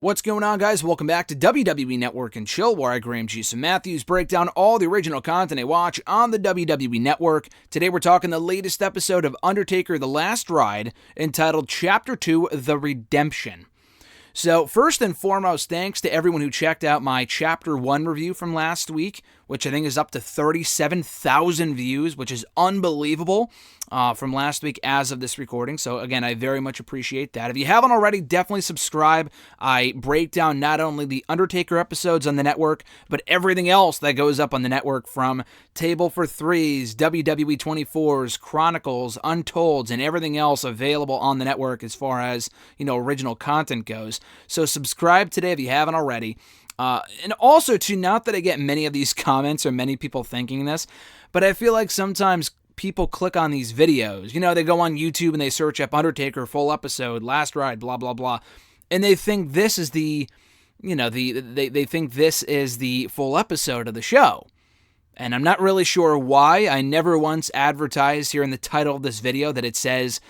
What's going on, guys? Welcome back to WWE Network and Chill, where I, Graham Jason Matthews, break down all the original content I watch on the WWE Network. Today we're talking the latest episode of Undertaker: The Last Ride, entitled Chapter 2, The Redemption. So, first and foremost, thanks to everyone who checked out my Chapter 1 review from last week, which I think is up to 37,000 views, which is unbelievable from last week as of this recording. So, again, I very much appreciate that. If you haven't already, definitely subscribe. I break down not only the Undertaker episodes on the network, but everything else that goes up on the network, from Table for Threes, WWE 24s, Chronicles, Untolds, and everything else available on the network as far as, original content goes. So subscribe today if you haven't already. And also, too, not that I get many of these comments or many people thinking this, but I feel like sometimes people click on these videos. They go on YouTube and they search up Undertaker full episode, Last Ride, blah, blah, blah. And they think this is they think this is the full episode of the show. And I'm not really sure why. I never once advertised here in the title of this video that it says,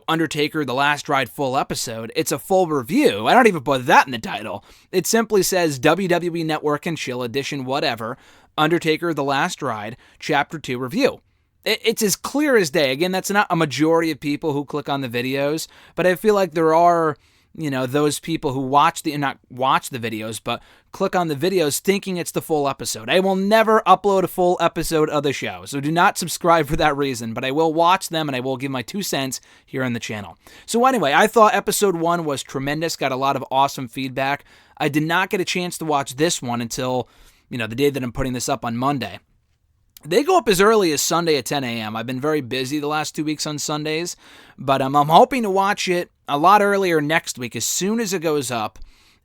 Undertaker: The Last Ride full episode. It's a full review. I don't even put that in the title. It simply says WWE Network and Chill Edition whatever, Undertaker: The Last Ride, Chapter 2 review. It's as clear as day. Again, that's not a majority of people who click on the videos, but I feel like there are, those people who not watch the videos, but click on the videos thinking it's the full episode. I will never upload a full episode of the show, so do not subscribe for that reason, but I will watch them and I will give my 2 cents here on the channel. So anyway, I thought episode 1 was tremendous, got a lot of awesome feedback. I did not get a chance to watch this one until, the day that I'm putting this up on Monday. They go up as early as Sunday at 10 a.m. I've been very busy the last 2 weeks on Sundays, but I'm hoping to watch it a lot earlier next week as soon as it goes up,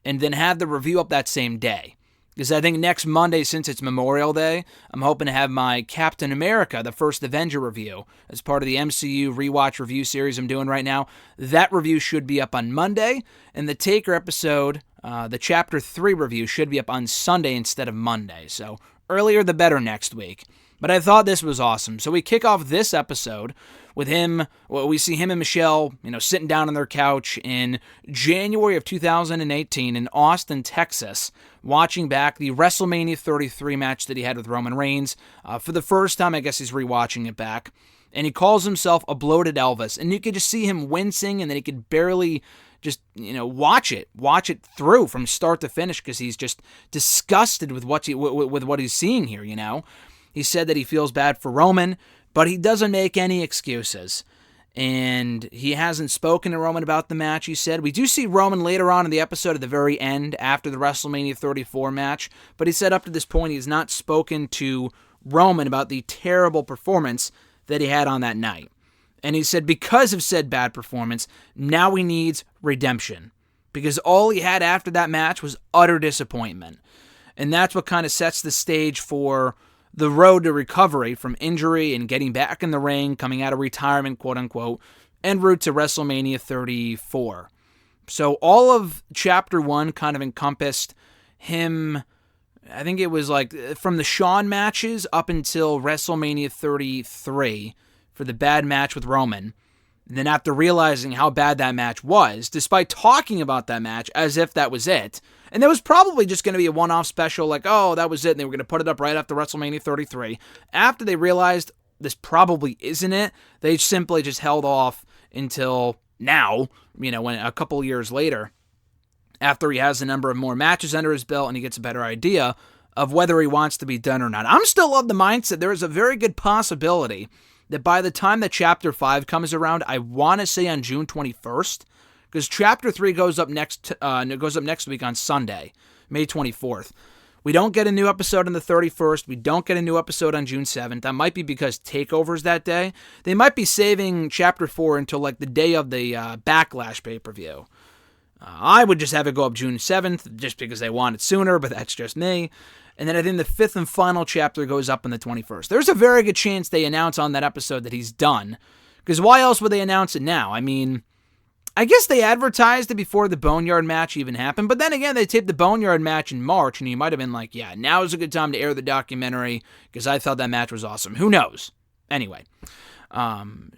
and then have the review up that same day. Because I think next Monday, since it's Memorial Day, I'm hoping to have my Captain America: The First Avenger review as part of the MCU rewatch review series I'm doing right now. That review should be up on Monday, and the Taker episode, the Chapter 3 review, should be up on Sunday instead of Monday. So earlier the better next week. But I thought this was awesome. So we kick off this episode with him. Well, we see him and Michelle, sitting down on their couch in January of 2018 in Austin, Texas, watching back the WrestleMania 33 match that he had with Roman Reigns. For the first time, I guess he's rewatching it back. And he calls himself a bloated Elvis. And you could just see him wincing, and then he could barely just, watch it through from start to finish because he's just disgusted with what he's seeing here, He said that he feels bad for Roman, but he doesn't make any excuses. And he hasn't spoken to Roman about the match, he said. We do see Roman later on in the episode at the very end, after the WrestleMania 34 match, but he said up to this point he has not spoken to Roman about the terrible performance that he had on that night. And he said because of said bad performance, now he needs redemption. Because all he had after that match was utter disappointment. And that's what kind of sets the stage for the road to recovery from injury and getting back in the ring, coming out of retirement, quote-unquote, en route to WrestleMania 34. So all of Chapter 1 kind of encompassed him, I think it was like from the Shawn matches up until WrestleMania 33 for the bad match with Roman. And then after realizing how bad that match was, despite talking about that match as if that was it, and there was probably just going to be a one-off special like, oh, that was it, and they were going to put it up right after WrestleMania 33. After they realized this probably isn't it, they simply just held off until now, when a couple years later, after he has a number of more matches under his belt and he gets a better idea of whether he wants to be done or not. I'm still of the mindset there is a very good possibility that by the time that Chapter 5 comes around, I want to say on June 21st, because Chapter 3 goes up next week on Sunday, May 24th. We don't get a new episode on the 31st. We don't get a new episode on June 7th. That might be because Takeover's that day. They might be saving Chapter 4 until like the day of the Backlash pay-per-view. I would just have it go up June 7th just because they want it sooner, but that's just me. And then I think the 5th and final chapter goes up on the 21st. There's a very good chance they announce on that episode that he's done. Because why else would they announce it now? I mean, I guess they advertised it before the Boneyard match even happened. But then again, they taped the Boneyard match in March. And he might have been like, yeah, now is a good time to air the documentary. Because I thought that match was awesome. Who knows? Anyway.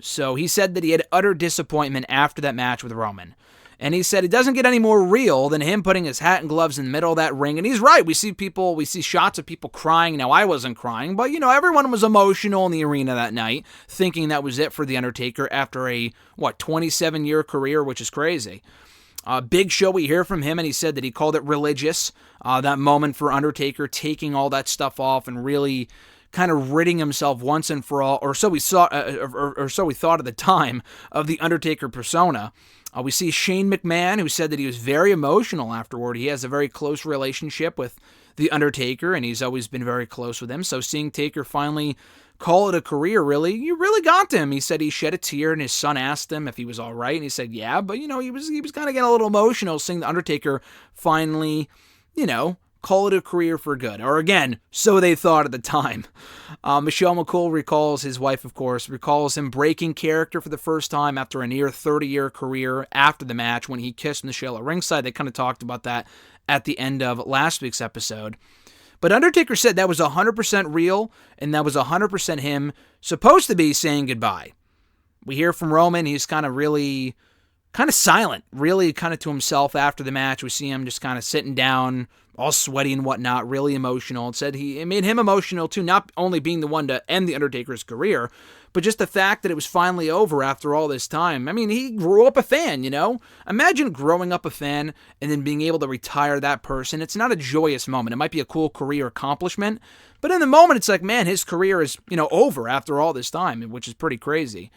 So he said that he had utter disappointment after that match with Roman. And he said it doesn't get any more real than him putting his hat and gloves in the middle of that ring. And he's right. We see shots of people crying. Now, I wasn't crying, but, everyone was emotional in the arena that night, thinking that was it for The Undertaker after a, 27-year career, which is crazy. Big Show, we hear from him, and he said that he called it religious, that moment for Undertaker taking all that stuff off and really kind of ridding himself once and for all, or so we thought at the time, of the Undertaker persona. We see Shane McMahon, who said that he was very emotional afterward. He has a very close relationship with The Undertaker, and he's always been very close with him. So seeing Taker finally call it a career, you really got to him. He said he shed a tear, and his son asked him if he was all right, and he said, yeah, but, he was kind of getting a little emotional seeing The Undertaker finally, call it a career for good. Or again, so they thought at the time. Michelle McCool recalls, his wife, of course, recalls him breaking character for the first time after a near 30-year career after the match when he kissed Michelle at ringside. They kind of talked about that at the end of last week's episode. But Undertaker said that was 100% real, and that was 100% him supposed to be saying goodbye. We hear from Roman. He's kind of silent, really kind of to himself after the match. We see him just kind of sitting down, all sweaty and whatnot, really emotional. And said it made him emotional too, not only being the one to end The Undertaker's career, but just the fact that it was finally over after all this time. I mean, he grew up a fan, Imagine growing up a fan and then being able to retire that person. It's not a joyous moment. It might be a cool career accomplishment, but in the moment, it's like, man, his career is, over after all this time, which is pretty crazy.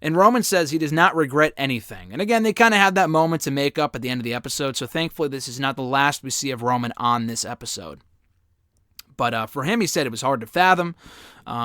And Roman says he does not regret anything. And again, they kind of had that moment to make up at the end of the episode, so thankfully this is not the last we see of Roman on this episode. But for him, he said it was hard to fathom,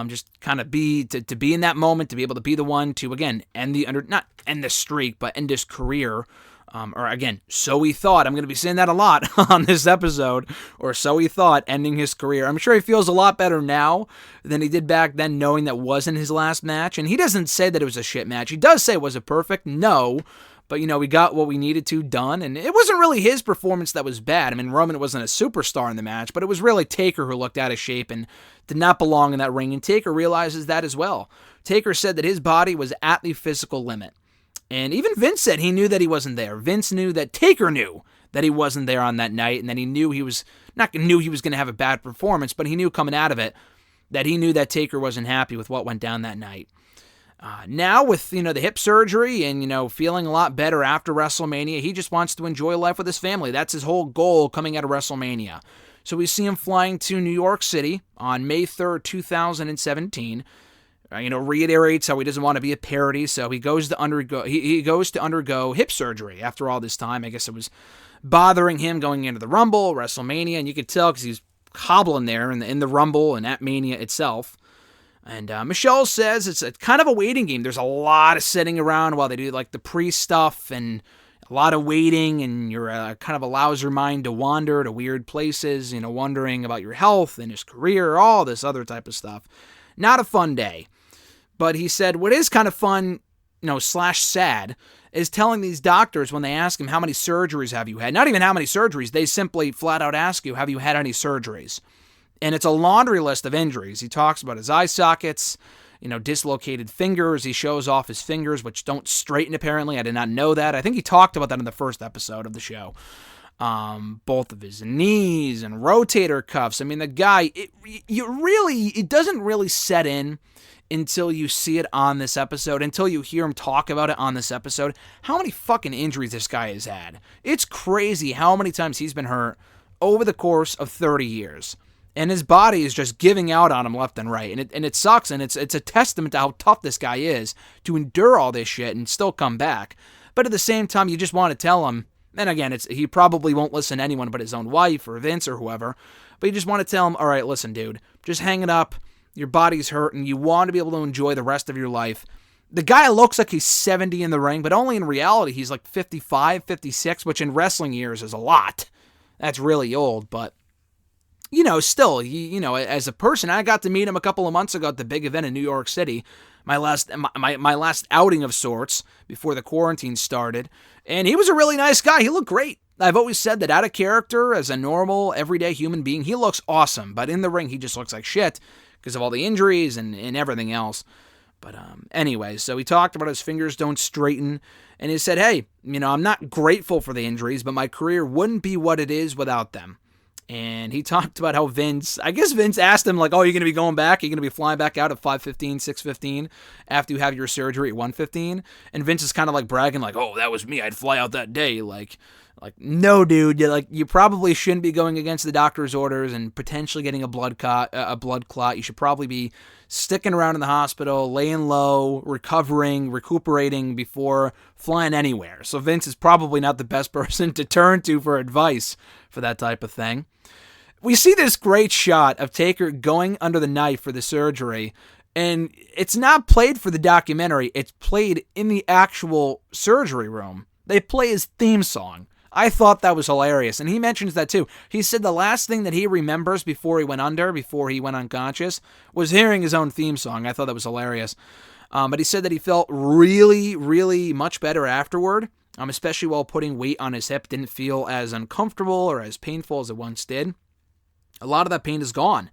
just kind of to be in that moment, to be able to be the one to, again, not end the streak, but end his career. Or again, so he thought. I'm going to be saying that a lot on this episode. Or so he thought, ending his career. I'm sure he feels a lot better now than he did back then, knowing that wasn't his last match. And he doesn't say that it was a shit match. He does say, was it perfect? No. But, we got what we needed to done. And it wasn't really his performance that was bad. I mean, Roman wasn't a superstar in the match, but it was really Taker who looked out of shape and did not belong in that ring. And Taker realizes that as well. Taker said that his body was at the physical limit. And even Vince said he knew that he wasn't there. Vince knew that Taker knew that he wasn't there on that night, and that he knew he was going to have a bad performance, but he knew coming out of it that he knew that Taker wasn't happy with what went down that night. Now with, the hip surgery and, feeling a lot better after WrestleMania, he just wants to enjoy life with his family. That's his whole goal coming out of WrestleMania. So we see him flying to New York City on May 3rd, 2017. Reiterates how he doesn't want to be a parody, so he goes to undergo hip surgery after all this time. I guess it was bothering him going into the Rumble, WrestleMania, and you could tell because he's hobbling there in the Rumble and at Mania itself. And Michelle says it's a kind of a waiting game. There's a lot of sitting around while they do like the pre-stuff and a lot of waiting, and you're kind of allows your mind to wander to weird places, wondering about your health and his career, all this other type of stuff. Not a fun day. But he said what is kind of fun, / sad, is telling these doctors when they ask him how many surgeries have you had. Not even how many surgeries. They simply flat out ask you, have you had any surgeries? And it's a laundry list of injuries. He talks about his eye sockets, dislocated fingers. He shows off his fingers, which don't straighten apparently. I did not know that. I think he talked about that in the first episode of the show. Both of his knees and rotator cuffs. I mean, the guy, it doesn't really set in until you see it on this episode, until you hear him talk about it on this episode, how many fucking injuries this guy has had. It's crazy how many times he's been hurt over the course of 30 years. And his body is just giving out on him left and right. And it sucks, and it's a testament to how tough this guy is to endure all this shit and still come back. But at the same time, you just want to tell him, and again, he probably won't listen to anyone but his own wife or Vince or whoever, but you just want to tell him, all right, listen, dude, just hang it up. Your body's hurt, and you want to be able to enjoy the rest of your life. The guy looks like he's 70 in the ring, but only in reality he's like 55, 56, which in wrestling years is a lot. That's really old, but, still, as a person, I got to meet him a couple of months ago at the big event in New York City, my last outing of sorts before the quarantine started, and he was a really nice guy. He looked great. I've always said that out of character, as a normal, everyday human being, he looks awesome, but in the ring, he just looks like shit because of all the injuries and everything else. But anyway, so he talked about his fingers don't straighten, And he said, hey, I'm not grateful for the injuries, but my career wouldn't be what it is without them. And he talked about how Vince asked him, like, oh, you're going to be going back? You're going to be flying back out at 5:15, 6:15 after you have your surgery at 1:15? And Vince is kind of like bragging, like, oh, that was me. I'd fly out that day. Like, no, dude. You probably shouldn't be going against the doctor's orders and potentially getting a blood clot. You should probably be sticking around in the hospital, laying low, recuperating before flying anywhere. So Vince is probably not the best person to turn to for advice for that type of thing. We see this great shot of Taker going under the knife for the surgery, and it's not played for the documentary. It's played in the actual surgery room. They play his theme song. I thought that was hilarious, and he mentions that too. He said the last thing that he remembers before he went unconscious, was hearing his own theme song. I thought that was hilarious. But he said that he felt really, really much better afterward, especially while putting weight on his hip. Didn't feel as uncomfortable or as painful as it once did. A lot of that pain is gone.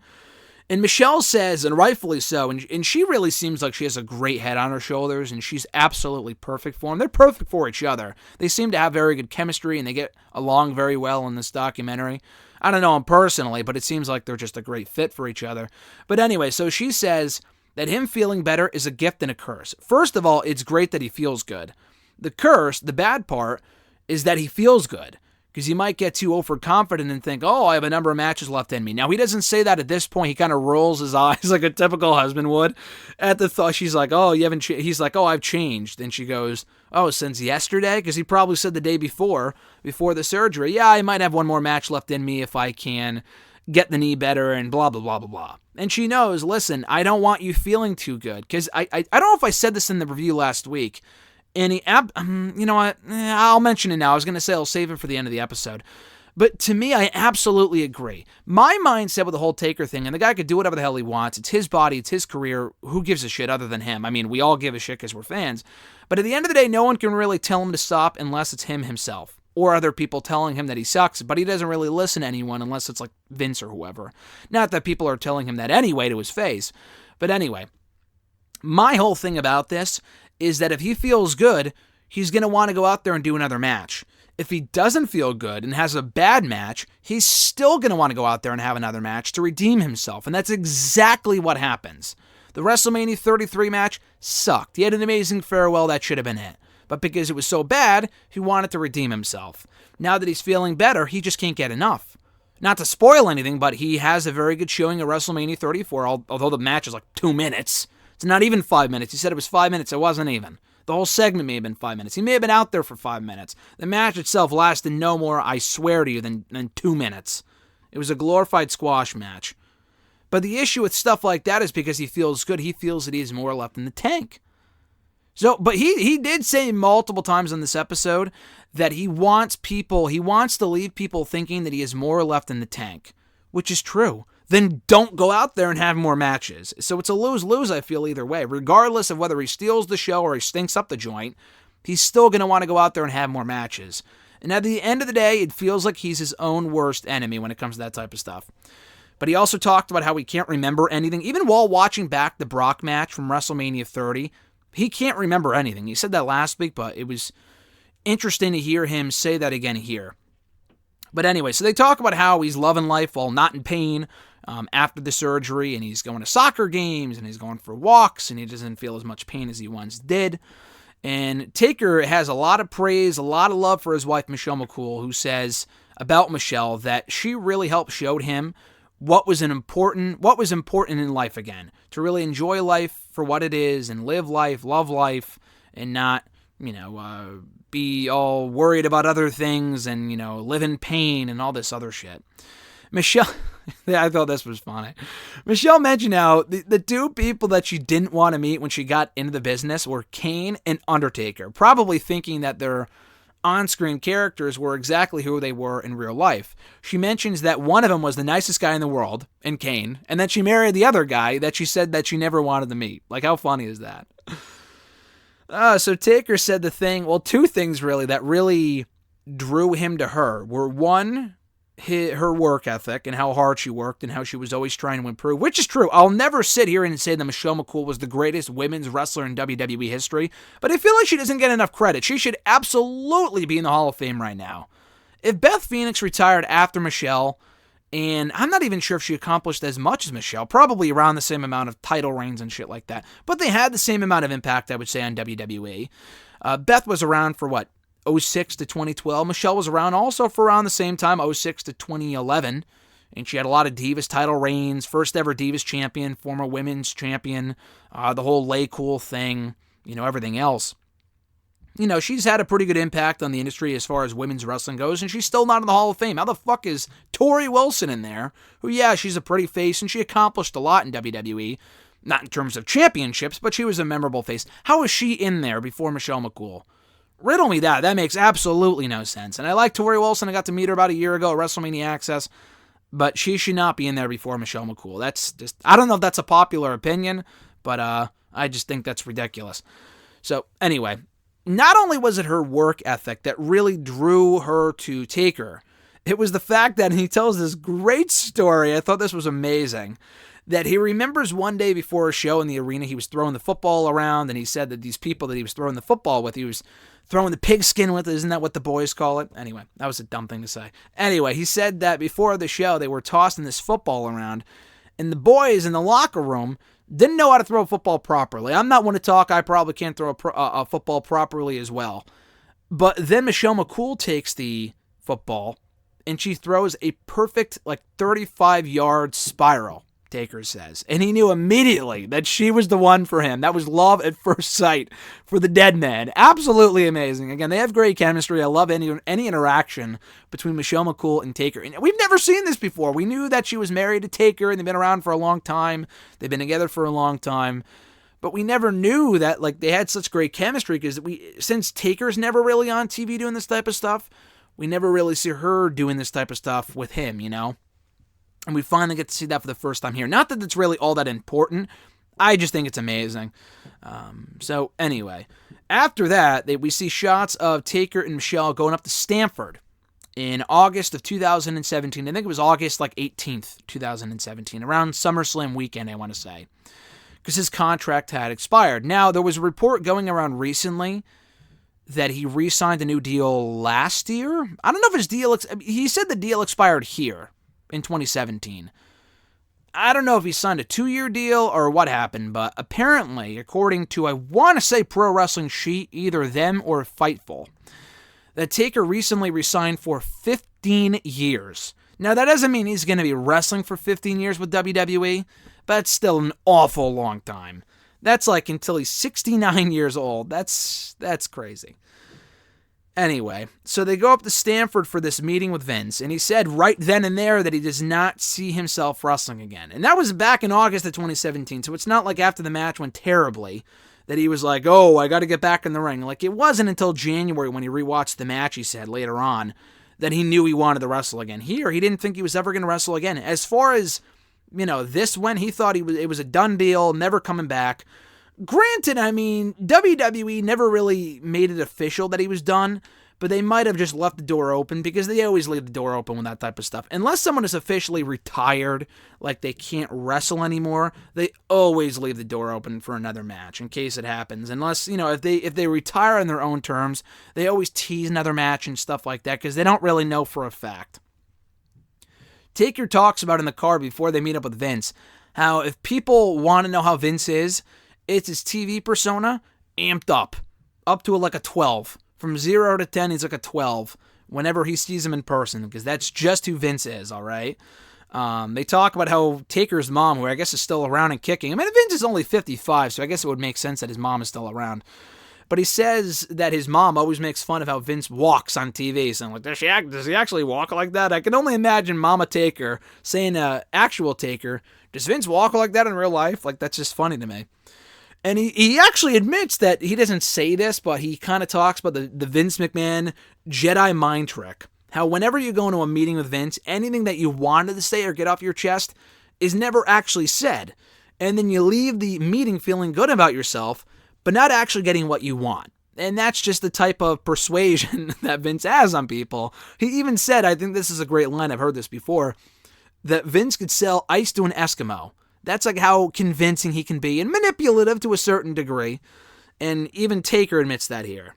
And Michelle says, and rightfully so, and she really seems like she has a great head on her shoulders, and she's absolutely perfect for him. They're perfect for each other. They seem to have very good chemistry, and they get along very well in this documentary. I don't know him personally, but it seems like they're just a great fit for each other. But anyway, so she says that him feeling better is a gift and a curse. First of all, it's great that he feels good. The curse, the bad part, is that he feels good. Because he might get too overconfident and think, oh, I have a number of matches left in me. Now, he doesn't say that at this point. He kind of rolls his eyes like a typical husband would at the thought. She's like, oh, you haven't changed. He's like, oh, I've changed. And she goes, oh, since yesterday? Because he probably said the day before the surgery, yeah, I might have one more match left in me if I can get the knee better and blah, blah, blah, blah, blah. And she knows, listen, I don't want you feeling too good. Because I don't know if I said this in the review last week. And you know what? I'll mention it now. I was going to say I'll save it for the end of the episode. But to me, I absolutely agree. My mindset with the whole Taker thing, and the guy could do whatever the hell he wants. It's his body. It's his career. Who gives a shit other than him? I mean, we all give a shit because we're fans. But at the end of the day, no one can really tell him to stop unless it's him himself. Or other people telling him that he sucks. But he doesn't really listen to anyone unless it's like Vince or whoever. Not that people are telling him that anyway to his face. But anyway, my whole thing about this is that if he feels good, he's going to want to go out there and do another match. If he doesn't feel good and has a bad match, he's still going to want to go out there and have another match to redeem himself. And that's exactly what happens. The WrestleMania 33 match sucked. He had an amazing farewell. That should have been it. But because it was so bad, he wanted to redeem himself. Now that he's feeling better, he just can't get enough. Not to spoil anything, but he has a very good showing at WrestleMania 34, although the match is like 2 minutes. It's not even 5 minutes. He said it was 5 minutes. It wasn't even. The whole segment may have been 5 minutes. He may have been out there for 5 minutes. The match itself lasted no more, I swear to you, than 2 minutes. It was a glorified squash match. But the issue with stuff like that is because he feels good. He feels that he has more left in the tank. But he did say multiple times on this episode that he wants to leave people thinking that he has more left in the tank, which is true. Then don't go out there and have more matches. So it's a lose-lose, I feel, either way. Regardless of whether he steals the show or he stinks up the joint, he's still going to want to go out there and have more matches. And at the end of the day, it feels like he's his own worst enemy when it comes to that type of stuff. But he also talked about how he can't remember anything. Even while watching back the Brock match from WrestleMania 30, he can't remember anything. He said that last week, but it was interesting to hear him say that again here. But anyway, so they talk about how he's loving life while not in pain after the surgery, and he's going to soccer games, and he's going for walks, and he doesn't feel as much pain as he once did. And Taker has a lot of praise, a lot of love for his wife, Michelle McCool, who says about Michelle that she really helped show him what was important in life again, to really enjoy life for what it is and live life, love life, and not, be all worried about other things and, live in pain and all this other shit. Michelle, I thought this was funny. Michelle mentioned how the two people that she didn't want to meet when she got into the business were Kane and Undertaker, probably thinking that their on-screen characters were exactly who they were in real life. She mentions that one of them was the nicest guy in the world, in Kane, and then she married the other guy that she said that she never wanted to meet. Like, how funny is that? So Taker said two things really that really drew him to her were, one, her work ethic and how hard she worked and how she was always trying to improve, which is true. I'll never sit here and say that Michelle McCool was the greatest women's wrestler in WWE history, but I feel like she doesn't get enough credit. She should absolutely be in the Hall of Fame right now. If Beth Phoenix retired after Michelle, and I'm not even sure if she accomplished as much as Michelle, probably around the same amount of title reigns and shit like that, but they had the same amount of impact, I would say, on WWE. Beth was around for what? 06 to 2012. Michelle was around also for around the same time, 06 to 2011. And she had a lot of Divas title reigns, first ever Divas champion, former women's champion, the whole Lay Cool thing, everything else. She's had a pretty good impact on the industry as far as women's wrestling goes, and she's still not in the Hall of Fame. How the fuck is Tori Wilson in there? Who, yeah, she's a pretty face, and she accomplished a lot in WWE. Not in terms of championships, but she was a memorable face. How is she in there before Michelle McCool? Riddle me that. That makes absolutely no sense. And I like Tori Wilson. I got to meet her about a year ago at WrestleMania Access. But she should not be in there before Michelle McCool. That's just, I don't know if that's a popular opinion, but I just think that's ridiculous. So anyway, not only was it her work ethic that really drew her to Taker, it was the fact that, and he tells this great story, I thought this was amazing, that he remembers one day before a show in the arena, he was throwing the football around, and he said that these people that he was throwing the football with, he was throwing the pigskin with, isn't that what the boys call it? Anyway, that was a dumb thing to say. Anyway, he said that before the show, they were tossing this football around, and the boys in the locker room didn't know how to throw a football properly. I'm not one to talk, I probably can't throw a football properly as well. But then Michelle McCool takes the football, and she throws a perfect, 35-yard spiral, Taker says. And he knew immediately that she was the one for him. That was love at first sight for the dead man. Absolutely amazing. Again, they have great chemistry. I love any interaction between Michelle McCool and Taker. And we've never seen this before. We knew that she was married to Taker and they've been around for a long time. They've been together for a long time. But we never knew that they had such great chemistry because since Taker's never really on TV doing this type of stuff, we never really see her doing this type of stuff with him, And we finally get to see that for the first time here. Not that it's really all that important. I just think it's amazing. So anyway, after that, we see shots of Taker and Michelle going up to Stamford in August of 2017. I think it was August 18th, 2017, around SummerSlam weekend, I want to say, because his contract had expired. Now, there was a report going around recently that he re-signed a new deal last year. I don't know if his deal, he said the deal expired here in 2017. I don't know if he signed a 2-year deal or what happened, but apparently, according to, I want to say Pro Wrestling Sheet, either them or Fightful, that Taker recently resigned for 15 years. Now, that doesn't mean he's going to be wrestling for 15 years with WWE, but it's still an awful long time. That's until he's 69 years old. That's crazy. Anyway, so they go up to Stamford for this meeting with Vince, and he said right then and there that he does not see himself wrestling again. And that was back in August of 2017, so it's not like after the match went terribly that he was like, oh, I got to get back in the ring. It wasn't until January when he rewatched the match, he said later on, that he knew he wanted to wrestle again. Here, he didn't think he was ever going to wrestle again. As far as, this went, he thought it was a done deal, never coming back. Granted, WWE never really made it official that he was done, but they might have just left the door open because they always leave the door open with that type of stuff. Unless someone is officially retired, they can't wrestle anymore, they always leave the door open for another match in case it happens. Unless, if they retire on their own terms, they always tease another match and stuff like that because they don't really know for a fact. Taker talks about in the car before they meet up with Vince how if people want to know how Vince is, it's his TV persona amped up to a 12. From 0 to 10, he's a 12 whenever he sees him in person, because that's just who Vince is, all right? They talk about how Taker's mom, who I guess is still around and kicking. Vince is only 55, so I guess it would make sense that his mom is still around. But he says that his mom always makes fun of how Vince walks on TV. So I'm does he actually walk like that? I can only imagine Mama Taker saying actual Taker, does Vince walk like that in real life? That's just funny to me. And he actually admits that he doesn't say this, but he kind of talks about the Vince McMahon Jedi mind trick. How whenever you go into a meeting with Vince, anything that you wanted to say or get off your chest is never actually said. And then you leave the meeting feeling good about yourself, but not actually getting what you want. And that's just the type of persuasion that Vince has on people. He even said, I think this is a great line, I've heard this before, that Vince could sell ice to an Eskimo. That's like how convincing he can be, and manipulative to a certain degree. And even Taker admits that here.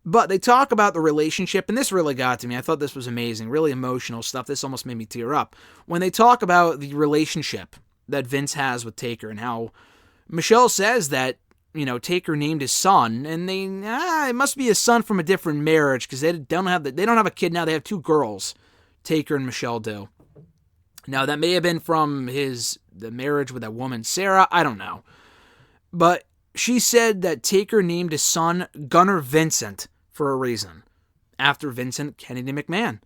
But they talk about the relationship, and this really got to me. I thought this was amazing, really emotional stuff. This almost made me tear up. When they talk about the relationship that Vince has with Taker and how Michelle says that, Taker named his son, and it must be his son from a different marriage because they don't have a kid now. They have 2 girls, Taker and Michelle do. Now that may have been from the marriage with that woman Sarah. I don't know, but she said that Taker named his son Gunnar Vincent for a reason, after Vincent Kennedy McMahon.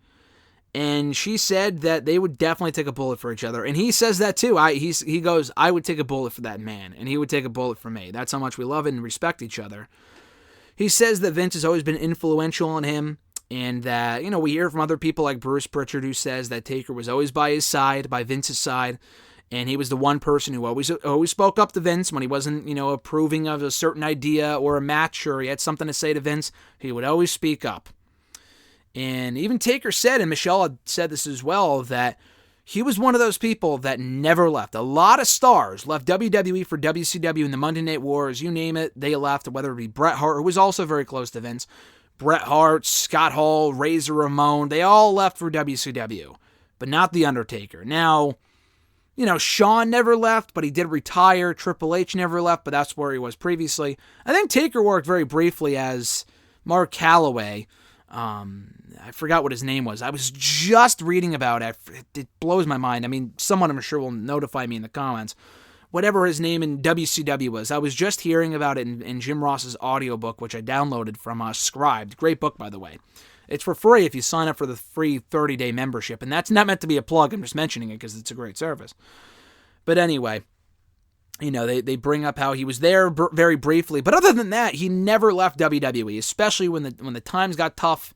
And she said that they would definitely take a bullet for each other. And he says that too. He goes, I would take a bullet for that man, and he would take a bullet for me. That's how much we love and respect each other. He says that Vince has always been influential on him, and that, we hear from other people like Bruce Pritchard, who says that Taker was always by his side, by Vince's side, and he was the one person who always spoke up to Vince when he wasn't, approving of a certain idea or a match, or he had something to say to Vince. He would always speak up. And even Taker said, and Michelle had said this as well, that he was one of those people that never left. A lot of stars left WWE for WCW in the Monday Night Wars, you name it, they left, whether it be Bret Hart, who was also very close to Vince, Bret Hart, Scott Hall, Razor Ramon, they all left for WCW, but not The Undertaker. Now, Shawn never left, but he did retire. Triple H never left, but that's where he was previously. I think Taker worked very briefly as Mark Calloway. I forgot what his name was. I was just reading about it. It blows my mind. I mean, someone I'm sure will notify me in the comments. Whatever his name in WCW was. I was just hearing about it in Jim Ross's audiobook, which I downloaded from Scribed. Great book, by the way. It's for free if you sign up for the free 30-day membership. And that's not meant to be a plug. I'm just mentioning it because it's a great service. But anyway, they bring up how he was there very briefly. But other than that, he never left WWE, especially when the times got tough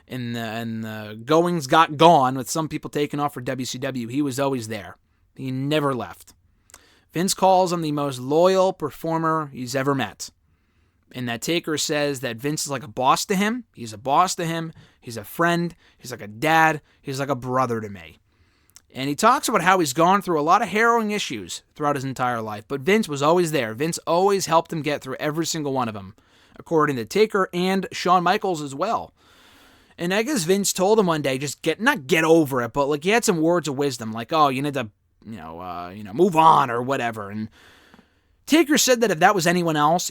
and the goings got gone, with some people taking off for WCW. He was always there. He never left. Vince calls him the most loyal performer he's ever met. And that Taker says that Vince is like a boss to him. He's a boss to him. He's a friend. He's like a dad. He's like a brother to me. And he talks about how he's gone through a lot of harrowing issues throughout his entire life. But Vince was always there. Vince always helped him get through every single one of them, according to Taker and Shawn Michaels as well. And I guess Vince told him one day, not get over it, but like he had some words of wisdom, like, oh, you need to, move on or whatever. And Taker said that if that was anyone else,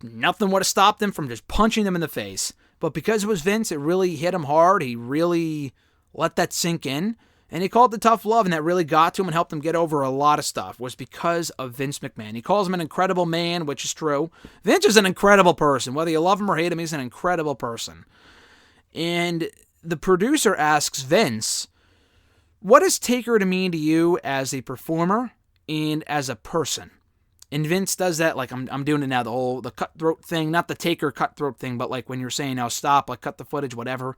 nothing would have stopped him from just punching them in the face. But because it was Vince, it really hit him hard. He really let that sink in. And he called it tough love, and that really got to him and helped him get over a lot of stuff, was because of Vince McMahon. He calls him an incredible man, which is true. Vince is an incredible person. Whether you love him or hate him, he's an incredible person. And the producer asks Vince, what does Taker to mean to you as a performer and as a person? And Vince does that, like I'm doing it now, the cutthroat thing, not the Taker cutthroat thing, but like when you're saying, now stop, like cut the footage, whatever.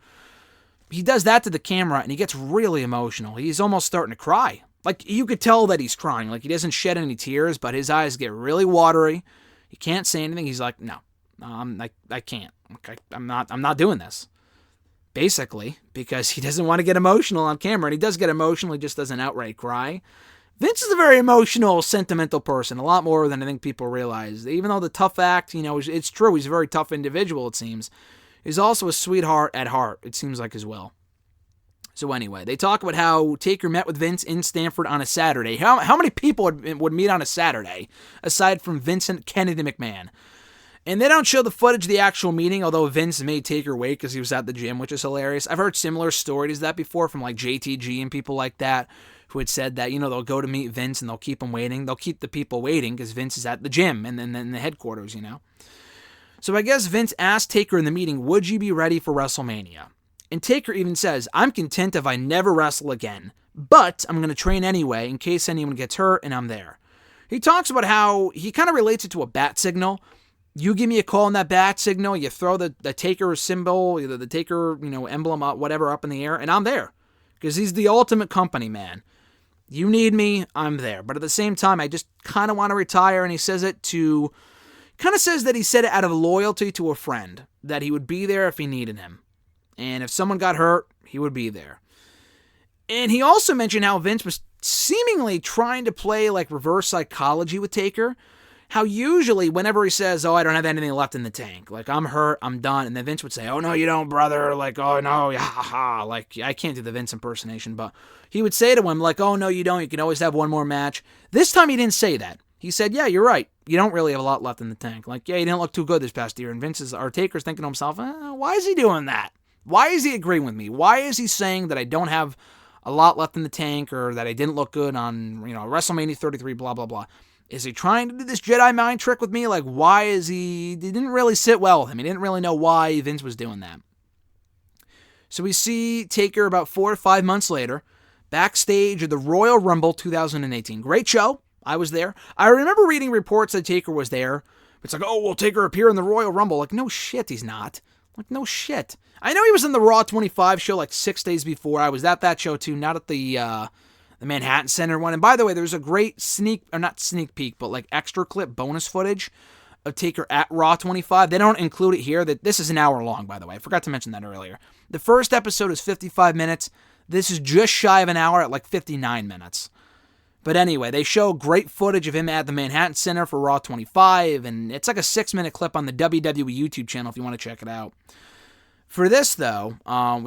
He does that to the camera, and he gets really emotional. He's almost starting to cry. Like, you could tell that he's crying. Like, he doesn't shed any tears, but his eyes get really watery. He can't say anything. He's like, no, I can't. I'm not doing this. Basically, because he doesn't want to get emotional on camera, and he does get emotional, he just doesn't outright cry. Vince is a very emotional, sentimental person, a lot more than I think people realize. Even though the tough act, it's true, he's a very tough individual, it seems. He's also a sweetheart at heart, it seems like, as well. So anyway, they talk about how Taker met with Vince in Stamford on a Saturday. How many people would meet on a Saturday, aside from Vincent Kennedy McMahon? And they don't show the footage of the actual meeting, although Vince made Taker wait because he was at the gym, which is hilarious. I've heard similar stories to that before from like JTG and people like that, who had said that, they'll go to meet Vince and they'll keep him waiting. They'll keep the people waiting because Vince is at the gym and then in the headquarters, So I guess Vince asked Taker in the meeting, would you be ready for WrestleMania? And Taker even says, I'm content if I never wrestle again, but I'm going to train anyway in case anyone gets hurt and I'm there. He talks about how he kind of relates it to a bat signal. You give me a call on that bat signal, you throw the Taker symbol, either the Taker, emblem, whatever, up in the air, and I'm there. Because he's the ultimate company man. You need me, I'm there. But at the same time, I just kind of want to retire, and he says it to kind of says that he said it out of loyalty to a friend, that he would be there if he needed him. And if someone got hurt, he would be there. And he also mentioned how Vince was seemingly trying to play like reverse psychology with Taker. How usually whenever he says, oh, I don't have anything left in the tank, like I'm hurt, I'm done. And then Vince would say, oh, no, you don't, brother. Like, oh, no, ha ha. Like, I can't do the Vince impersonation, but he would say to him, like, oh, no, you don't. You can always have one more match. This time he didn't say that. He said, yeah, you're right. You don't really have a lot left in the tank. Like, yeah, you didn't look too good this past year. And Taker's thinking to himself, why is he doing that? Why is he agreeing with me? Why is he saying that I don't have a lot left in the tank or that I didn't look good on, WrestleMania 33, blah, blah, blah. Is he trying to do this Jedi mind trick with me? Like, why is he didn't really sit well with him. He didn't really know why Vince was doing that. So we see Taker about 4 or 5 months later, backstage at the Royal Rumble 2018. Great show. I was there. I remember reading reports that Taker was there. It's like, oh, will Taker appear in the Royal Rumble? Like, no shit, he's not. Like, no shit. I know he was in the Raw 25 show like 6 days before. I was at that show too, not at the Manhattan Center one. And by the way, there's a great not sneak peek, but like extra clip bonus footage of Taker at Raw 25. They don't include it here. This is an hour long, by the way. I forgot to mention that earlier. The first episode is 55 minutes. This is just shy of an hour at like 59 minutes. But anyway, they show great footage of him at the Manhattan Center for Raw 25, and it's like a 6-minute clip on the WWE YouTube channel if you want to check it out. For this, though,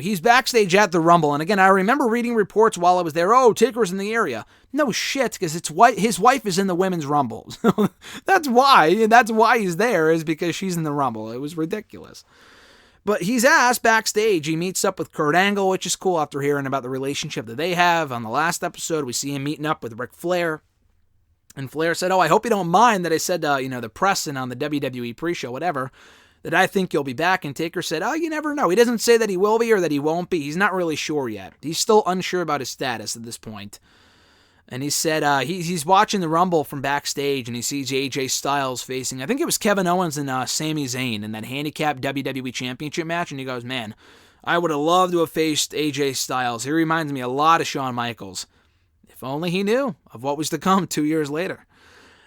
he's backstage at the Rumble, and again, I remember reading reports while I was there, oh, Taker's in the area. No shit, because his wife is in the Women's Rumble. That's why he's there, is because she's in the Rumble. It was ridiculous. But he's asked backstage. He meets up with Kurt Angle, which is cool after hearing about the relationship that they have. On the last episode, we see him meeting up with Ric Flair. And Flair said, oh, I hope you don't mind that I said, the press and on the WWE pre-show, whatever, that I think you'll be back. And Taker said, oh, you never know. He doesn't say that he will be or that he won't be. He's not really sure yet. He's still unsure about his status at this point. And he said he's watching the Rumble from backstage, and he sees AJ Styles facing, I think it was Kevin Owens and Sami Zayn in that handicap WWE Championship match. And he goes, man, I would have loved to have faced AJ Styles. He reminds me a lot of Shawn Michaels. If only he knew of what was to come 2 years later.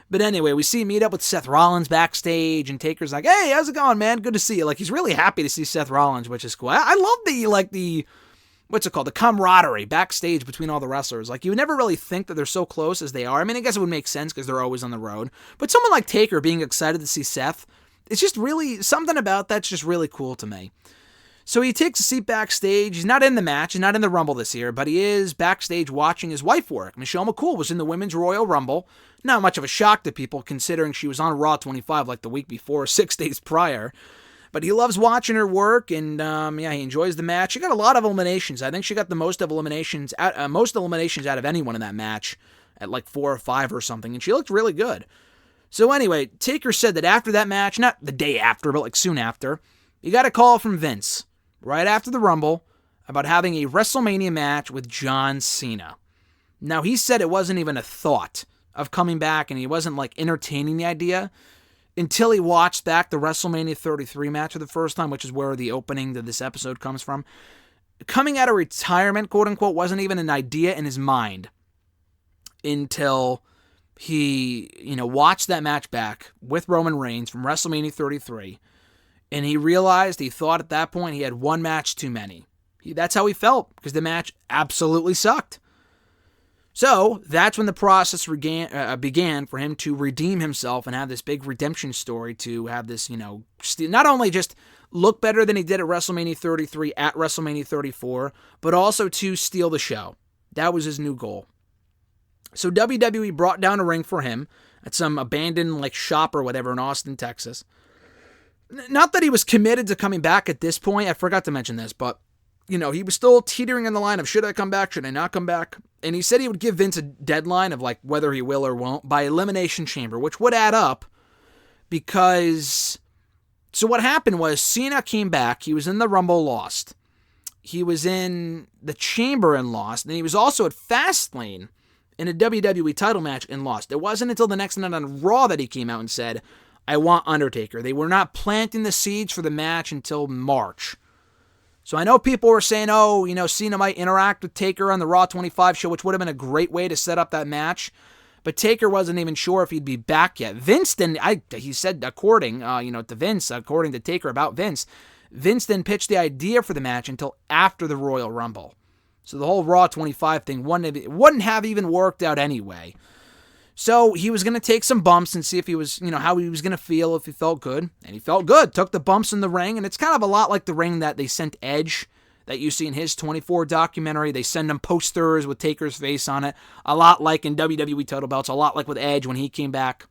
But anyway, we see him meet up with Seth Rollins backstage, and Taker's like, hey, how's it going, man? Good to see you. Like, he's really happy to see Seth Rollins, which is cool. I love the camaraderie backstage between all the wrestlers. Like, you would never really think that they're so close as they are. I mean, I guess it would make sense because they're always on the road. But someone like Taker being excited to see Seth, it's just really, something about that's just really cool to me. So he takes a seat backstage. He's not in the match, he's not in the Rumble this year, but he is backstage watching his wife work. Michelle McCool was in the Women's Royal Rumble. Not much of a shock to people considering she was on Raw 25 like the week before, 6 days prior. But he loves watching her work, and he enjoys the match. She got a lot of eliminations. I think she got the most eliminations out of anyone in that match at like 4 or 5 or something, and she looked really good. So anyway, Taker said that after that match, not the day after, but like soon after, he got a call from Vince right after the Rumble about having a WrestleMania match with John Cena. Now, he said it wasn't even a thought of coming back, and he wasn't like entertaining the idea until he watched back the WrestleMania 33 match for the first time, which is where the opening to this episode comes from. Coming out of retirement, quote unquote, wasn't even an idea in his mind until he, watched that match back with Roman Reigns from WrestleMania 33. And he realized, he thought at that point he had one match too many. That's how he felt, because the match absolutely sucked. So that's when the process began for him to redeem himself and have this big redemption story to have this, not only just look better than he did at WrestleMania 33 at WrestleMania 34, but also to steal the show. That was his new goal. So WWE brought down a ring for him at some abandoned shop or whatever in Austin, Texas. Not that he was committed to coming back at this point. I forgot to mention this, but he was still teetering on the line of should I come back, should I not come back? And he said he would give Vince a deadline of whether he will or won't by Elimination Chamber, which would add up because... So what happened was Cena came back. He was in the Rumble, lost. He was in the Chamber and lost. And he was also at Fastlane in a WWE title match and lost. It wasn't until the next night on Raw that he came out and said, I want Undertaker. They were not planting the seeds for the match until March. So I know people were saying, Cena might interact with Taker on the Raw 25 show, which would have been a great way to set up that match. but Taker wasn't even sure if he'd be back yet. Vince then, he said, according to Vince, according to Taker about Vince then pitched the idea for the match until after the Royal Rumble. So the whole Raw 25 thing wouldn't have even worked out anyway. So he was going to take some bumps and see if he was, how he was going to feel, if he felt good. And he felt good. Took the bumps in the ring. And it's kind of a lot like the ring that they sent Edge, that you see in his 24 documentary. They send him posters with Taker's face on it. A lot like in WWE Total Belts. A lot like with Edge when he came back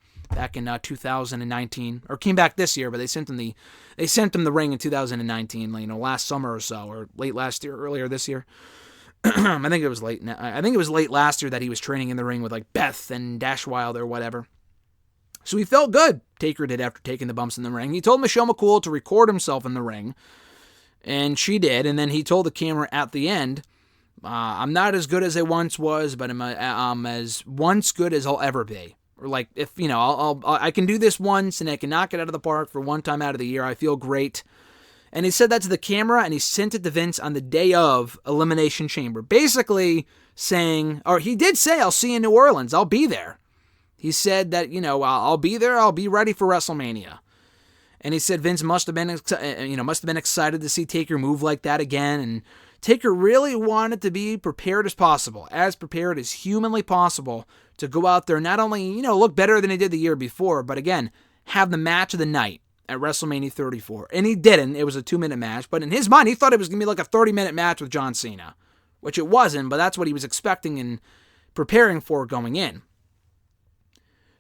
in 2019. Or came back this year, but they sent him the ring in 2019, last summer or so. Or late last year, earlier this year. I think it was late. I think it was late last year that he was training in the ring with like Beth and Dash Wilder or whatever. So he felt good. Taker did after taking the bumps in the ring. He told Michelle McCool to record himself in the ring, and she did. And then he told the camera at the end, "I'm not as good as I once was, but I'm as once good as I'll ever be." Or like if I can do this once and I can knock it out of the park for one time out of the year. I feel great. And he said that to the camera, and he sent it to Vince on the day of Elimination Chamber. Basically saying, or he did say, "I'll see you in New Orleans. I'll be there." He said that, I'll be there. I'll be ready for WrestleMania. And he said Vince must have been excited to see Taker move like that again. And Taker really wanted to be prepared as possible, as prepared as humanly possible to go out there and not only, look better than he did the year before, but again, have the match of the night at WrestleMania 34. And he didn't. It was a 2-minute match. But in his mind, he thought it was going to be like a 30-minute match with John Cena. Which it wasn't, but that's what he was expecting and preparing for going in.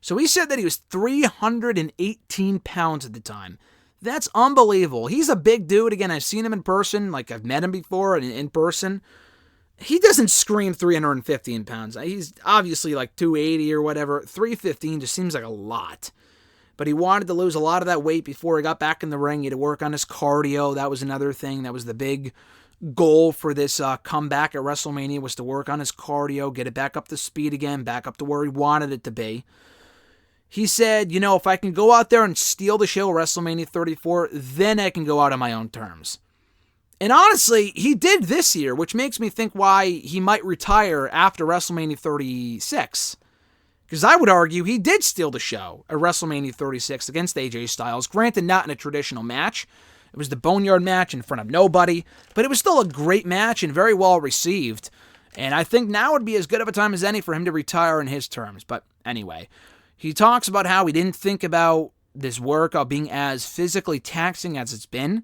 So he said that he was 318 pounds at the time. That's unbelievable. He's a big dude. Again, I've seen him in person. Like, I've met him before and in person. He doesn't scream 315 pounds. He's obviously like 280 or whatever. 315 just seems like a lot. But he wanted to lose a lot of that weight before he got back in the ring. He had to work on his cardio. That was another thing. That was the big goal for this comeback at WrestleMania, was to work on his cardio, get it back up to speed again, back up to where he wanted it to be. He said, if I can go out there and steal the show at WrestleMania 34, then I can go out on my own terms. And honestly, he did this year, which makes me think why he might retire after WrestleMania 36. Because I would argue he did steal the show at WrestleMania 36 against AJ Styles. Granted, not in a traditional match. It was the Boneyard match in front of nobody. But it was still a great match and very well received. And I think now would be as good of a time as any for him to retire in his terms. But anyway, he talks about how he didn't think about this workout being as physically taxing as it's been.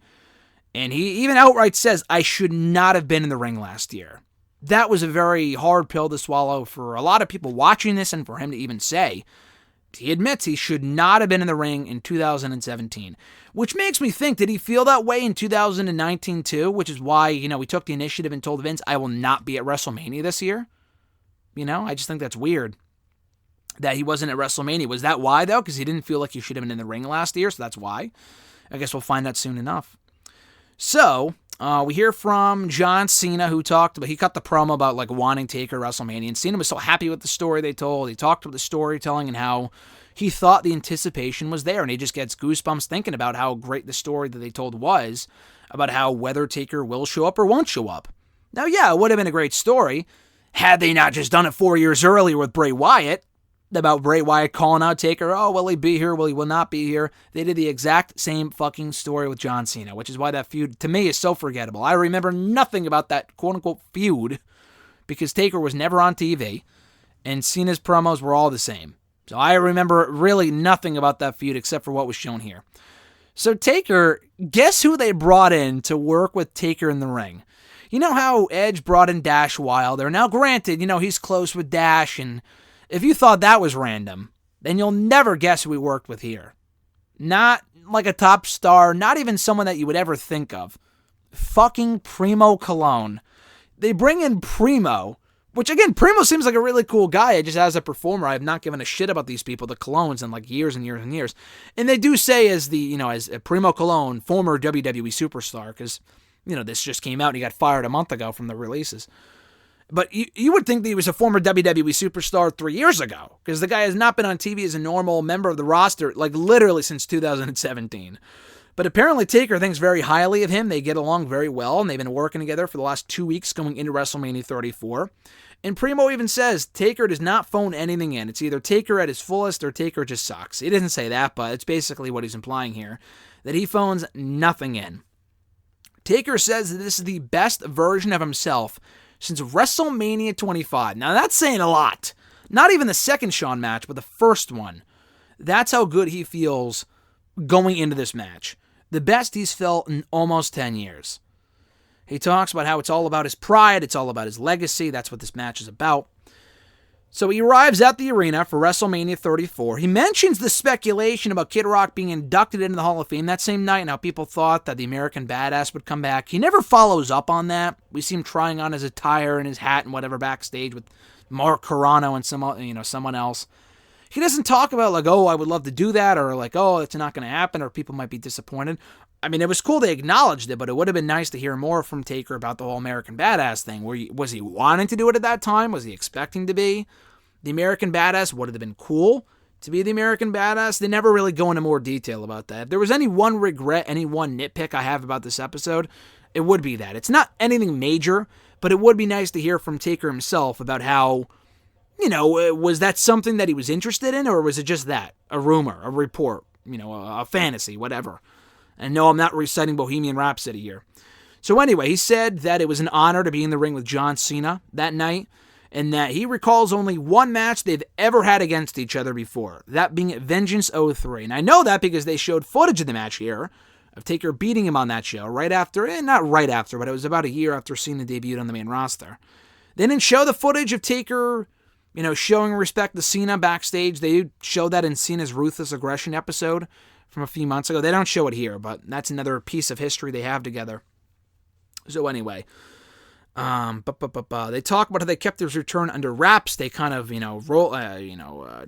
And he even outright says, "I should not have been in the ring last year." That was a very hard pill to swallow for a lot of people watching this, and for him to even say. He admits he should not have been in the ring in 2017, which makes me think, did he feel that way in 2019 too? Which is why, we took the initiative and told Vince, "I will not be at WrestleMania this year." I just think that's weird that he wasn't at WrestleMania. Was that why, though? Because he didn't feel like he should have been in the ring last year, so that's why. I guess we'll find out soon enough. So, we hear from John Cena, who cut the promo about wanting Taker at WrestleMania, and Cena was so happy with the story they told. He talked about the storytelling and how he thought the anticipation was there, and he just gets goosebumps thinking about how great the story that they told was, about how whether Taker will show up or won't show up. Now, yeah, it would have been a great story had they not just done it 4 years earlier with Bray Wyatt, about Bray Wyatt calling out Taker, "Oh, will he be here? Will he will not be here?" They did the exact same fucking story with John Cena, which is why that feud, to me, is so forgettable. I remember nothing about that quote-unquote feud because Taker was never on TV, and Cena's promos were all the same. So I remember really nothing about that feud except for what was shown here. So Taker, guess who they brought in to work with Taker in the ring? You know how Edge brought in Dash Wilder? Now, granted, he's close with Dash, and if you thought that was random, then you'll never guess who he worked with here. Not like a top star, not even someone that you would ever think of. Fucking Primo Colon. They bring in Primo, which again, Primo seems like a really cool guy. Just as a performer, I have not given a shit about these people, the Colones, in years and years and years. And they do say as Primo Colon, former WWE superstar, because, this just came out and he got fired a month ago from the releases. But you would think that he was a former WWE superstar 3 years ago, because the guy has not been on TV as a normal member of the roster, literally since 2017. But apparently Taker thinks very highly of him. They get along very well, and they've been working together for the last 2 weeks going into WrestleMania 34. And Primo even says Taker does not phone anything in. It's either Taker at his fullest or Taker just sucks. He doesn't say that, but it's basically what he's implying here, that he phones nothing in. Taker says that this is the best version of himself since WrestleMania 25. Now that's saying a lot. Not even the second Shawn match, but the first one. That's how good he feels going into this match. The best he's felt in almost 10 years. He talks about how it's all about his pride, it's all about his legacy, that's what this match is about. So he arrives at the arena for WrestleMania 34. He mentions the speculation about Kid Rock being inducted into the Hall of Fame that same night and how people thought that the American Badass would come back. He never follows up on that. We see him trying on his attire and his hat and whatever backstage with Mark Carrano and someone else. He doesn't talk about like, oh, I would love to do that, or like, oh, it's not going to happen, or people might be disappointed. I mean, it was cool they acknowledged it, but it would have been nice to hear more from Taker about the whole American Badass thing. Was he wanting to do it at that time? Was he expecting to be the American Badass? Would it have been cool to be the American Badass? They never really go into more detail about that. If there was any one regret, any one nitpick I have about this episode, it would be that. It's not anything major, but it would be nice to hear from Taker himself about how, was that something that he was interested in, or was it just that? A rumor, a report, a fantasy, whatever. And no, I'm not reciting Bohemian Rhapsody here. So anyway, he said that it was an honor to be in the ring with John Cena that night, and that he recalls only one match they've ever had against each other before, that being at Vengeance 03. And I know that because they showed footage of the match here, of Taker beating him on that show, not right after, but it was about a year after Cena debuted on the main roster. They didn't show the footage of Taker, showing respect to Cena backstage. They showed that in Cena's Ruthless Aggression episode from a few months ago. They don't show it here, but that's another piece of history they have together. So anyway, they talk about how they kept his return under wraps. They kind of,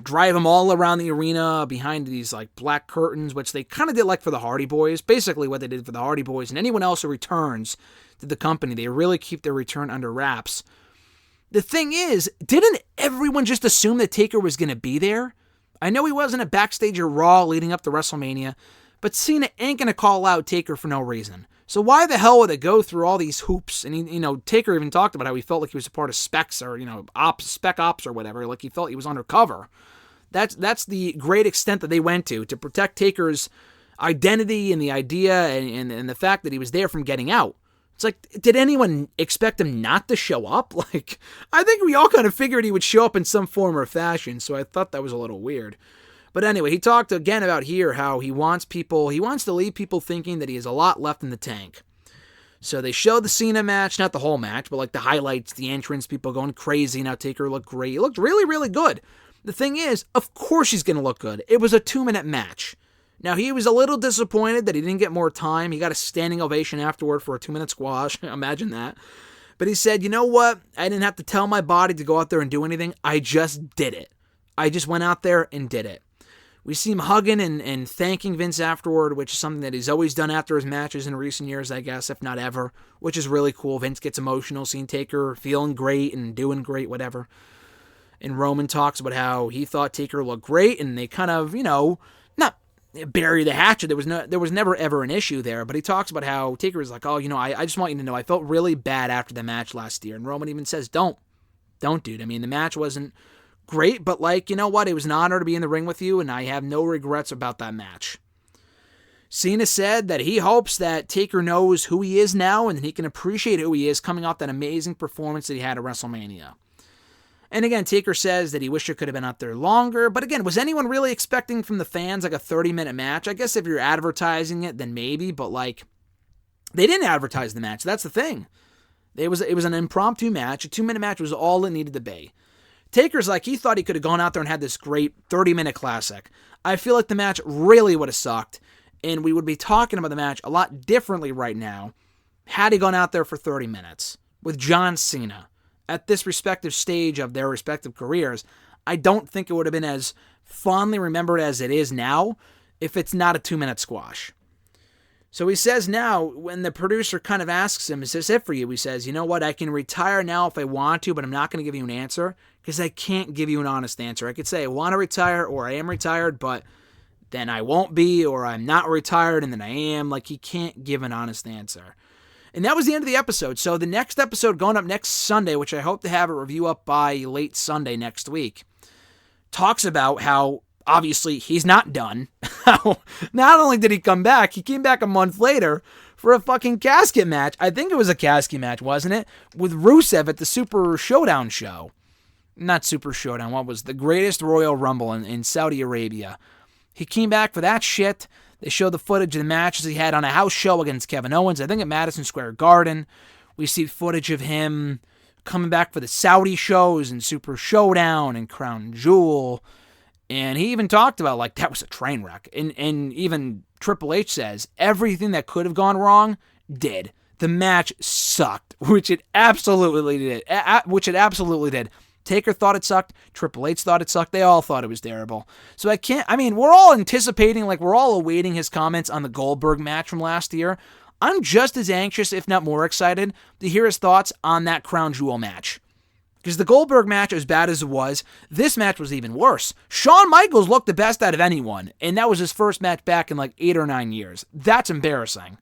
drive him all around the arena behind these like black curtains, which they kind of did like for the Hardy Boys. Basically what they did for the Hardy Boys and anyone else who returns to the company, they really keep their return under wraps. The thing is, didn't everyone just assume that Taker was going to be there? I know he wasn't at backstage or Raw leading up to WrestleMania, but Cena ain't going to call out Taker for no reason. So why the hell would it go through all these hoops? And, Taker even talked about how he felt like he was a part of Specs or, Spec Ops or whatever, like he felt he was undercover. That's the great extent that they went to protect Taker's identity and the idea and the fact that he was there from getting out. It's like, did anyone expect him not to show up? Like, I think we all kind of figured he would show up in some form or fashion, so I thought that was a little weird. But anyway, he talked again about here how he wants to leave people thinking that he has a lot left in the tank. So they showed the Cena match, not the whole match, but like the highlights, the entrance, people going crazy. Now Taker looked great. He looked really, really good. The thing is, of course he's going to look good. It was a 2-minute match. Now, he was a little disappointed that he didn't get more time. He got a standing ovation afterward for a 2-minute squash. Imagine that. But he said, you know what? I didn't have to tell my body to go out there and do anything. I just did it. I just went out there and did it. We see him hugging and thanking Vince afterward, which is something that he's always done after his matches in recent years, I guess, if not ever, which is really cool. Vince gets emotional, seeing Taker feeling great and doing great, whatever. And Roman talks about how he thought Taker looked great, and they kind of, not bury the hatchet. There was never ever an issue there, but he talks about how Taker was like, I just want you to know I felt really bad after the match last year. And Roman even says, don't, dude. I mean, the match wasn't great, but you know what? It was an honor to be in the ring with you, and I have no regrets about that match. Cena said that he hopes that Taker knows who he is now and that he can appreciate who he is coming off that amazing performance that he had at WrestleMania. And again, Taker says that he wished it could have been out there longer. But again, was anyone really expecting from the fans like a 30-minute match? I guess if you're advertising it, then maybe. But they didn't advertise the match. That's the thing. It was an impromptu match. A 2-minute match was all it needed to be. Taker's he thought he could have gone out there and had this great 30-minute classic. I feel like the match really would have sucked. And we would be talking about the match a lot differently right now had he gone out there for 30 minutes with John Cena. At this respective stage of their respective careers, I don't think it would have been as fondly remembered as it is now if it's not a 2-minute squash. So he says now, when the producer kind of asks him, is this it for you? He says, you know what, I can retire now if I want to, but I'm not going to give you an answer because I can't give you an honest answer. I could say I want to retire or I am retired, but then I won't be, or I'm not retired and then I am. Like, he can't give an honest answer. And that was the end of the episode. So the next episode going up next Sunday, which I hope to have a review up by late Sunday next week, talks about how obviously he's not done. Not only did he come back, he came back a month later for a fucking casket match. I think it was a casket match, wasn't it? With Rusev at the Super Showdown show. Not Super Showdown. What was the Greatest Royal Rumble in Saudi Arabia? He came back for that shit. They showed the footage of the matches he had on a house show against Kevin Owens, I think at Madison Square Garden. We see footage of him coming back for the Saudi shows and Super Showdown and Crown Jewel. And he even talked about, like, that was a train wreck. And even Triple H says everything that could have gone wrong did. The match sucked, which it absolutely did. Taker thought it sucked. Triple H thought it sucked. They all thought it was terrible. So we're all anticipating, like, we're all awaiting his comments on the Goldberg match from last year. I'm just as anxious, if not more excited, to hear his thoughts on that Crown Jewel match. Because the Goldberg match, as bad as it was, this match was even worse. Shawn Michaels looked the best out of anyone, and that was his first match back in like 8 or 9 years. That's embarrassing.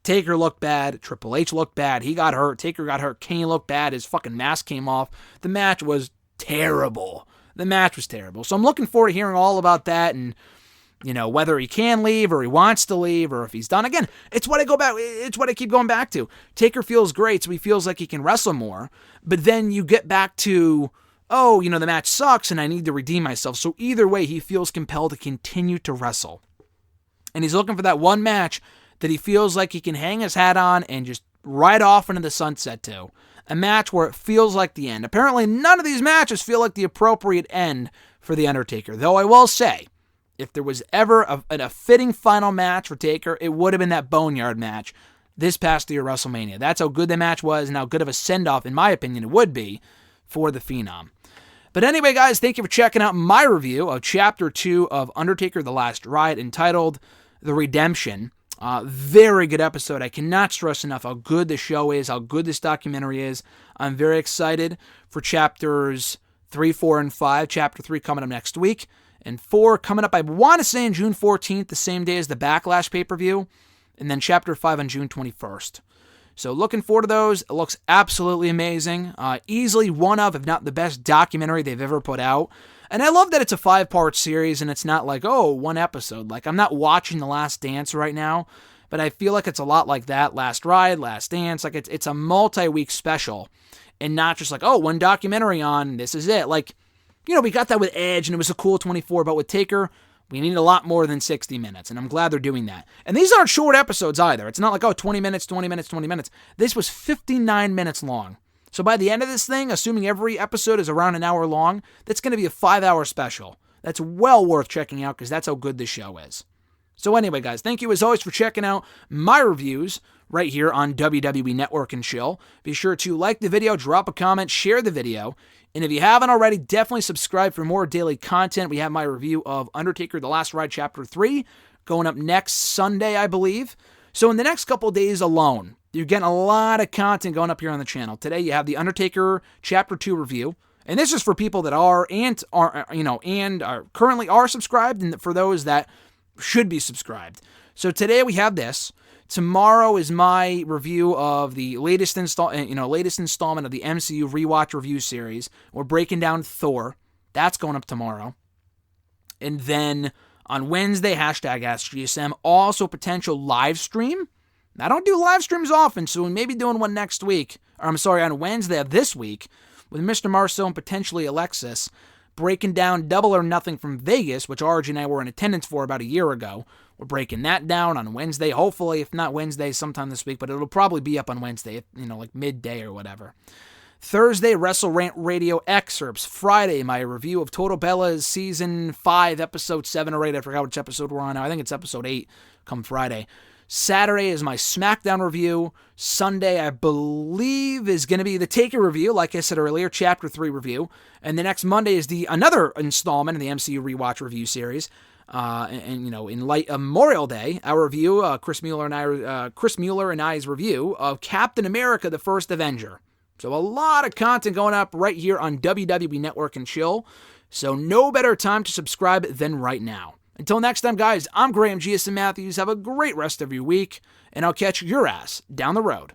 Taker looked bad. Triple H looked bad. He got hurt. Taker got hurt. Kane looked bad. His fucking mask came off. The match was terrible. So I'm looking forward to hearing all about that and, you know, whether he can leave or he wants to leave or if he's done. Again, it's what I keep going back to. Taker feels great, so he feels like he can wrestle more. But then you get back to, oh, you know, the match sucks and I need to redeem myself. So either way, he feels compelled to continue to wrestle. And he's looking for that one match that he feels like he can hang his hat on and just ride off into the sunset to. A match where it feels like the end. Apparently, none of these matches feel like the appropriate end for The Undertaker. Though I will say, if there was ever a fitting final match for Taker, it would have been that Boneyard match this past year WrestleMania. That's how good the match was and how good of a send-off, in my opinion, it would be for the Phenom. But anyway, guys, thank you for checking out my review of Chapter 2 of Undertaker The Last Ride, entitled The Redemption. Very good episode. I cannot stress enough how good the show is, how good this documentary is. I'm very excited for Chapters 3, 4, and 5. Chapter 3 coming up next week. And 4 coming up, I want to say, on June 14th, the same day as the Backlash pay-per-view. And then Chapter 5 on June 21st. So looking forward to those. It looks absolutely amazing. Easily one of, if not the best documentary they've ever put out. And I love that it's a 5-part series and it's not like, oh, one episode. Like, I'm not watching The Last Dance right now, but I feel like it's a lot like that. Last Ride, Last Dance. Like, it's a multi-week special and not just like, oh, one documentary on, this is it. Like, you know, we got that with Edge and it was a cool 24, but with Taker, we need a lot more than 60 minutes, and I'm glad they're doing that. And these aren't short episodes either. It's not like, oh, 20 minutes, 20 minutes, 20 minutes. This was 59 minutes long. So by the end of this thing, assuming every episode is around an hour long, that's going to be a 5-hour special. That's well worth checking out because that's how good this show is. So anyway, guys, thank you as always for checking out my reviews right here on WWE Network and Chill. Be sure to like the video, drop a comment, share the video. And if you haven't already, definitely subscribe for more daily content. We have my review of Undertaker The Last Ride Chapter 3 going up next Sunday, I believe. So in the next couple of days alone, you're getting a lot of content going up here on the channel. Today you have the Undertaker Chapter 2 review. And this is for people that are currently are subscribed, and for those that should be subscribed. So today we have this. Tomorrow is my review of the latest installment of the MCU Rewatch Review Series. We're breaking down Thor. That's going up tomorrow. And then on Wednesday, #AskGSM, also potential live stream. I don't do live streams often, so we may be doing one next week. On Wednesday of this week, with Mr. Marceau and potentially Alexis, breaking down Double or Nothing from Vegas, which RG and I were in attendance for about a year ago. We're breaking that down on Wednesday, hopefully, if not Wednesday, sometime this week, but it'll probably be up on Wednesday, like midday or whatever. Thursday, Wrestle Rant Radio excerpts. Friday, my review of Total Bella's Season 5, Episode 7 or 8. I forgot which episode we're on now. I think it's Episode 8 come Friday. Saturday is my SmackDown review. Sunday, I believe, is going to be the Taker review, like I said earlier, Chapter 3 review. And the next Monday is another installment in the MCU Rewatch Review Series. In light of Memorial Day, our review, Chris Mueller and I's review of Captain America: The First Avenger. So a lot of content going up right here on WWE Network and Chill. So no better time to subscribe than right now. Until next time, guys, I'm Graham Giason Matthews. Have a great rest of your week, and I'll catch your ass down the road.